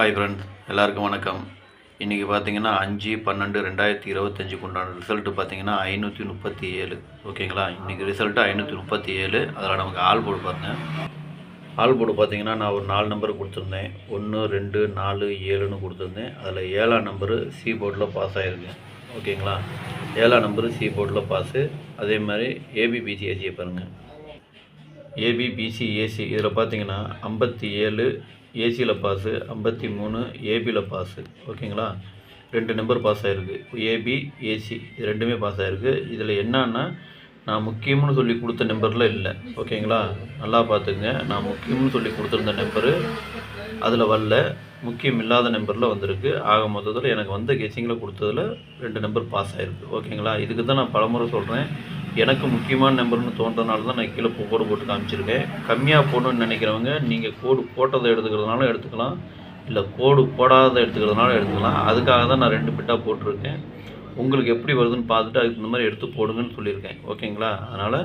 Hi friends, எல்லாருக்கும் வணக்கம். இன்றைக்கி பார்த்தீங்கன்னா 5/12/2025 உண்டான ரிசல்ட்டு பார்த்தீங்கன்னா 537. ஓகேங்களா? இன்றைக்கி ரிசல்ட்டு 537. அதில் நமக்கு ஆல் போர்டு பாருங்கள். ஆல் போர்டு பார்த்தீங்கன்னா நான் ஒரு 4 நம்பர் கொடுத்துருந்தேன். 1, 2, 4, 7ன்னு கொடுத்துருந்தேன். அதில் 7ஆம் நம்பரு சி போர்டில் பாஸ் ஆகிருக்கு. ஓகேங்களா? 7ஆம் நம்பரு சி போர்டில் பாஸு. அதே மாதிரி ஏபிபிசிஏசியை பாருங்கள். ஏபிபிசிஏசி இதில் பார்த்தீங்கன்னா 57 ஏசியில் பாஸு, 53 ஏபியில் பாஸு. ஓகேங்களா? 2 நம்பர் பாஸ் ஆகிருக்கு. ஏபி ஏசி இது ரெண்டுமே பாஸ் ஆகிருக்கு. இதில் என்னன்னா நான் முக்கியம்னு சொல்லி கொடுத்த நம்பரில் இல்லை. ஓகேங்களா? நல்லா பார்த்துக்குங்க. நான் முக்கியம்னு சொல்லி கொடுத்துருந்த நம்பரு அதில் வரல, முக்கியம் இல்லாத நம்பரில் வந்திருக்கு. ஆக மொத்தத்தில் எனக்கு வந்த கெஸ்ஸிங்கில் கொடுத்ததில் 2 நம்பர் பாஸ் ஆகிருக்கு. ஓகேங்களா? இதுக்கு தான் நான் பலமுறை சொல்கிறேன், எனக்கு முக்கியமான நம்பர்னு தோன்றதுனால தான் நான் கீழே கோடு போட்டு காமிச்சிருக்கேன். கம்மியாக போடணுன்னு நினைக்கிறவங்க நீங்கள் கோடு போட்டதை எடுத்துக்கிறதுனாலும் எடுத்துக்கலாம், இல்லை கோடு போடாத எடுத்துக்கிறதுனாலும் எடுத்துக்கலாம். அதுக்காக தான் நான் 2 பிட்டாக போட்டிருக்கேன். உங்களுக்கு எப்படி வருதுன்னு பார்த்துட்டு அதுக்கு இந்த மாதிரி எடுத்து போடுங்கன்னு சொல்லியிருக்கேன். ஓகேங்களா? அதனால்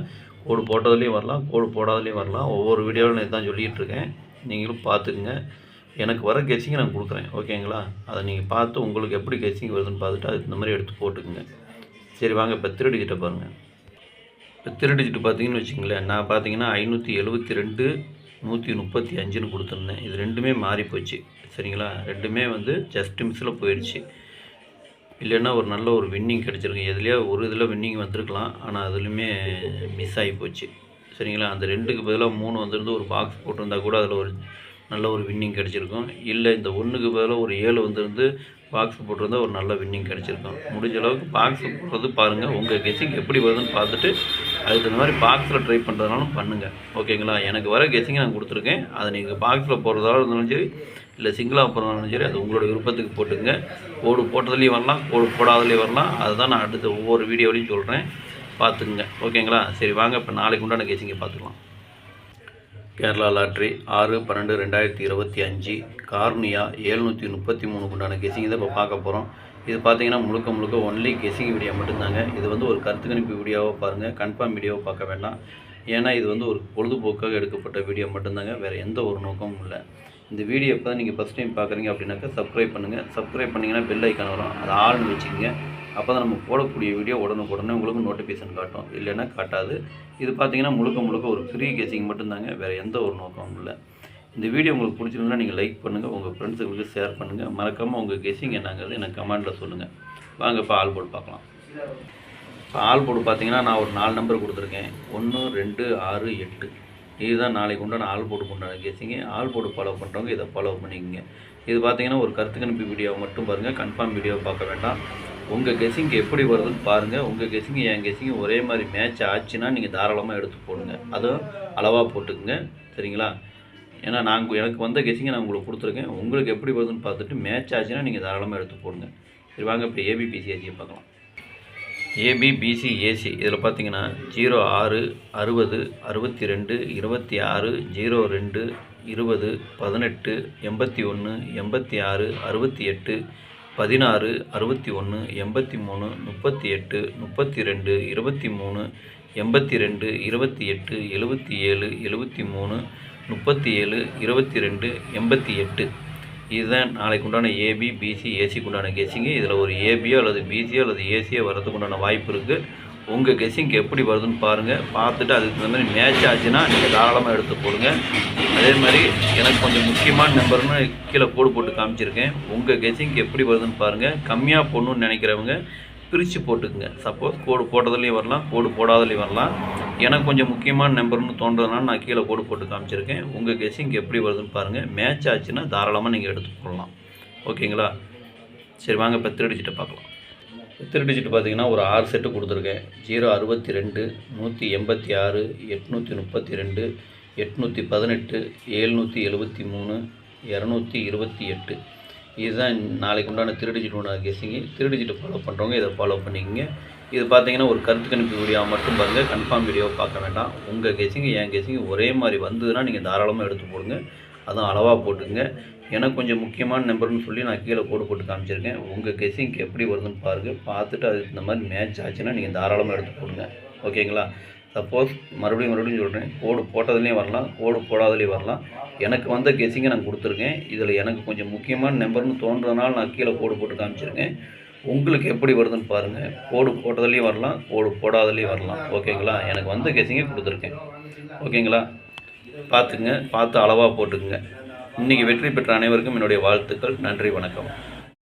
கோடு போட்டதுலேயும் வரலாம், கோடு போடாததுலேயும் வரலாம். ஒவ்வொரு வீடியோவில் நான் தான் சொல்லிகிட்டு இருக்கேன். நீங்களும் பார்த்துக்குங்க. எனக்கு வர கெஸ்ஸிங்கை நான் கொடுக்குறேன். ஓகேங்களா? அதை நீங்கள் பார்த்து உங்களுக்கு எப்படி கெஸ்ஸிங் வருதுன்னு பார்த்துட்டு அதுக்கு இந்த மாதிரி எடுத்து போட்டுக்குங்க. சரி வாங்க, இப்போ 3 டிஜிட்டை பாருங்கள். இப்போ 3 டிஜிட் பார்த்தீங்கன்னு வச்சுங்களேன், நான் பார்த்தீங்கன்னா 572 135ன்னு கொடுத்துருந்தேன். இது ரெண்டுமே மாறி போச்சு. சரிங்களா? ரெண்டுமே ஜஸ்ட் மிஸ்ஸில் போயிடுச்சு. இல்லைன்னா ஒரு நல்ல ஒரு வின்னிங் கிடச்சிருக்கு. எதுலையோ ஒரு இதில் வின்னிங் வந்திருக்கலாம், ஆனால் அதுலேயுமே மிஸ் ஆகி போச்சு. சரிங்களா? அந்த 2க்கு பதிலாக 3 வந்திருந்து ஒரு பாக்ஸ் போட்டிருந்தா கூட அதில் ஒரு நல்ல ஒரு வின்னிங் கிடச்சிருக்கும். இல்லை இந்த 1க்கு பதிலாக ஒரு 7 வந்திருந்து பாக்ஸ் போட்டிருந்தால் ஒரு நல்ல வின்னிங் கிடச்சிருக்கும். முடிஞ்ச அளவுக்கு பாக்ஸ் போடுறது பாருங்கள். உங்கள் கெஸ்ஸிங் எப்படி வருதுன்னு பார்த்துட்டு அதுக்கு தகுந்த மாதிரி பாக்ஸில் ட்ரை பண்ணுறதுனாலும் பண்ணுங்கள். ஓகேங்களா? எனக்கு வர கெஸ்ஸிங்கை நான் கொடுத்துருக்கேன். அதை நீங்கள் பாக்ஸில் போடுறதாலும் இருந்தாலும் சரி, இல்லை சிங்கிளாக போடுறதாலும் சரி, அது உங்களோட விருப்பத்துக்கு போட்டுங்க. கோடு போட்டதுலேயும் வரலாம், கோடு போடாததுலேயும் வரலாம். அதுதான் நான் அடுத்த ஒவ்வொரு வீடியோலையும் சொல்கிறேன், பார்த்துக்குங்க. ஓகேங்களா? சரி வாங்க, இப்போ நாளைக்கு உண்டான கெஸ்ஸிங்கை பார்த்துக்கலாம். கேரளா லாட்ரி 6/12/2025 கார்னியா 733 உண்டான கெஸ்ஸிங் தான் இப்போ பார்க்க போகிறோம். இது பார்த்தீங்கன்னா முழுக்க ஒன்லி கெஸ்ஸிங் வீடியோ மட்டும்தாங்க. இது ஒரு கருத்து கணிப்பு வீடியோவாக பாருங்கள், கன்ஃபார்ம் வீடியோவை பார்க்க வேண்டாம். ஏன்னா இது ஒரு பொழுதுபோக்காக எடுக்கப்பட்ட வீடியோ மட்டும்தாங்க, வேறு எந்த ஒரு நோக்கமும் இல்லை. இந்த வீடியோ இப்போ தான் நீங்கள் ஃபஸ்ட் டைம் பார்க்குறீங்க அப்படின்னாக்கா சப்ஸ்கிரைப் பண்ணுங்கள். சப்ஸ்கிரைப் பண்ணிங்கன்னா பெல் ஐக்கான் வரும், அதை ஆள்னு வச்சுக்கோங்க. அப்போ தான் நம்ம போடக்கூடிய வீடியோ உடனுக்குடனே உங்களுக்கு நோட்டிஃபிகேஷன் காட்டும், இல்லைன்னா காட்டாது. இது பார்த்தீங்கன்னா முழுக்க ஒரு ஃப்ரீ கெஸ்ஸிங் மட்டும்தாங்க, வேறு எந்த ஒரு நோக்கமும் இல்லை. இந்த வீடியோ உங்களுக்கு பிடிச்சிருந்தா நீங்கள் லைக் பண்ணுங்கள், உங்கள் ஃப்ரெண்ட்ஸுங்களுக்கு ஷேர் பண்ணுங்கள். மறக்காமல் உங்கள் கெஸ்ஸிங் என்னங்கிறது எனக்கு கமெண்ட்டில் சொல்லுங்கள். வாங்க இப்போ ஆல் போர்டு பார்க்கலாம். இப்போ ஆல் போர்டு பார்த்தீங்கன்னா நான் ஒரு 4 நம்பர் கொடுத்துருக்கேன். 1, 2, 6, 8. இதுதான் நாளைக்கு உண்டான ஆல் போர்டுக்கு உண்டான கெஸ்ஸிங்கு. ஆல் போர்டு ஃபாலோ பண்ணுறவங்க இதை ஃபாலோ பண்ணிக்கோங்க. இது பார்த்தீங்கன்னா ஒரு கருத்து கணிப்பு வீடியோவை மட்டும் பாருங்கள், கன்ஃபார்ம் வீடியோவை பார்க்க வேண்டாம். உங்கள் கெஸ்ஸிங்க்கு எப்படி வருதுன்னு பாருங்கள். உங்கள் கெஸ்ஸிங்கு என் கெஸ்ஸிங்கு ஒரே மாதிரி மேட்ச் ஆச்சுன்னா நீங்கள் தாராளமாக எடுத்து போடுங்க. அதுவும் அளவாக போட்டுக்குங்க. சரிங்களா? ஏன்னா எனக்கு வந்த கெஸ்ஸிங்கை நான் உங்களுக்கு கொடுத்துருக்கேன். உங்களுக்கு எப்படி வருதுன்னு பார்த்துட்டு மேட்ச் ஆச்சுன்னா நீங்கள் தாராளமாக எடுத்து போடுங்க. சரி வாங்க, இப்போ ஏபிபிசிஏசியை பார்க்கலாம். ஏபிபிசிஏசி இதில் பார்த்தீங்கன்னா 06 60 62 26 02 20 18 81 86 68 16 61 83 38 32 23 82 28 77 73 37 22 88. இதுதான் நாளைக்கு உண்டான ஏபி பிசி ஏசிக்கு உண்டான கெஸ்ஸிங்கு. இதில் ஒரு ஏபியோ அல்லது பிசியோ அல்லது ஏசியோ வரதுக்கு உண்டான வாய்ப்பு இருக்குது. உங்கள் கெஸ்ஸிங்க்கு எப்படி வருதுன்னு பாருங்கள். பார்த்துட்டு அதுக்கு தகுந்த மாதிரி மேட்ச் ஆச்சுன்னா நீங்கள் தாராளமாக எடுத்து போடுங்க. அதே மாதிரி எனக்கு கொஞ்சம் முக்கியமான நம்பர்னு கீழே கோடு போட்டு காமிச்சிருக்கேன். உங்கள் கெஸ்ஸிங்க்கு எப்படி வருதுன்னு பாருங்கள். கம்மியாக போடணுன்னு நினைக்கிறவங்க பிரித்து போட்டுக்குங்க. சப்போஸ் கோடு போட்டதுலேயும் வரலாம், கோடு போடாததுலேயும் வரலாம். எனக்கு கொஞ்சம் முக்கியமான நம்பர்னு தோன்றதுனால நான் கீழே கோடு போட்டு காமிச்சிருக்கேன். உங்கள் கெஸ்ஸிங் எப்படி வருதுன்னு பாருங்கள். மேட்ச் ஆச்சுன்னா தாராளமாக நீங்கள் எடுத்து போடலாம். ஓகேங்களா? சரி வாங்க, இப்போ 3 டிஜிட்டை பார்க்கலாம். 3 டிஜிட் பார்த்தீங்கன்னா ஒரு 6 செட்டு கொடுத்துருக்கேன். 062 186 832 818 773 228. இதுதான் நாளைக்கு உண்டான 3 டிஜிட் உண்டான கெஸ்ஸிங்கு. 3 டிஜிட்டை ஃபாலோ பண்ணுறவங்க இதை ஃபாலோ பண்ணிக்கோங்க. இது பார்த்தீங்கன்னா ஒரு கருத்து கணிப்பு வீடியோவை மட்டும் பாருங்கள், கன்ஃபார்ம் வீடியோவை பார்க்க வேண்டாம். உங்கள் கெஸ்ஸிங்கு என் கெஸ்ஸிங்கு ஒரே மாதிரி வந்ததுன்னா நீங்கள் தாராளமாக எடுத்து போடுங்க. அதுவும் அளவாக போட்டுங்க. எனக்கு கொஞ்சம் முக்கியமான நம்பர்னு சொல்லி நான் கீழே கோடு போட்டு காமிச்சிருக்கேன். உங்கள் கெஸ்ஸிங்க்கு எப்படி வருதுன்னு பாருங்கள். பார்த்துட்டு அதுக்கு இந்த மாதிரி மேட்ச் ஆச்சுன்னா நீங்கள் தாராளமாக எடுத்து போடுங்க. ஓகேங்களா? சப்போஸ் மறுபடியும் சொல்கிறேன், கோடு போட்டதுலேயும் வரலாம், கோடு போடாததுலேயும் வரலாம். எனக்கு வந்த கெஸ்ஸிங்கை நான் கொடுத்துருக்கேன். இதில் எனக்கு கொஞ்சம் முக்கியமான நம்பர்னு தோன்றதுனால நான் கீழே கோடு போட்டு காமிச்சிருக்கேன். உங்களுக்கு எப்படி வருதுன்னு பாருங்கள். கோடு போட்டதுலேயும் வரலாம், கோடு போடாததுலேயும் வரலாம். ஓகேங்களா? எனக்கு வந்த கெஸ்ஸிங்கை கொடுத்துருக்கேன். ஓகேங்களா? பார்த்துக்குங்க, பார்த்து அளவாக போட்டுக்குங்க. இன்றைக்கி வெற்றி பெற்ற அனைவருக்கும் என்னுடைய வாழ்த்துக்கள். நன்றி, வணக்கம்.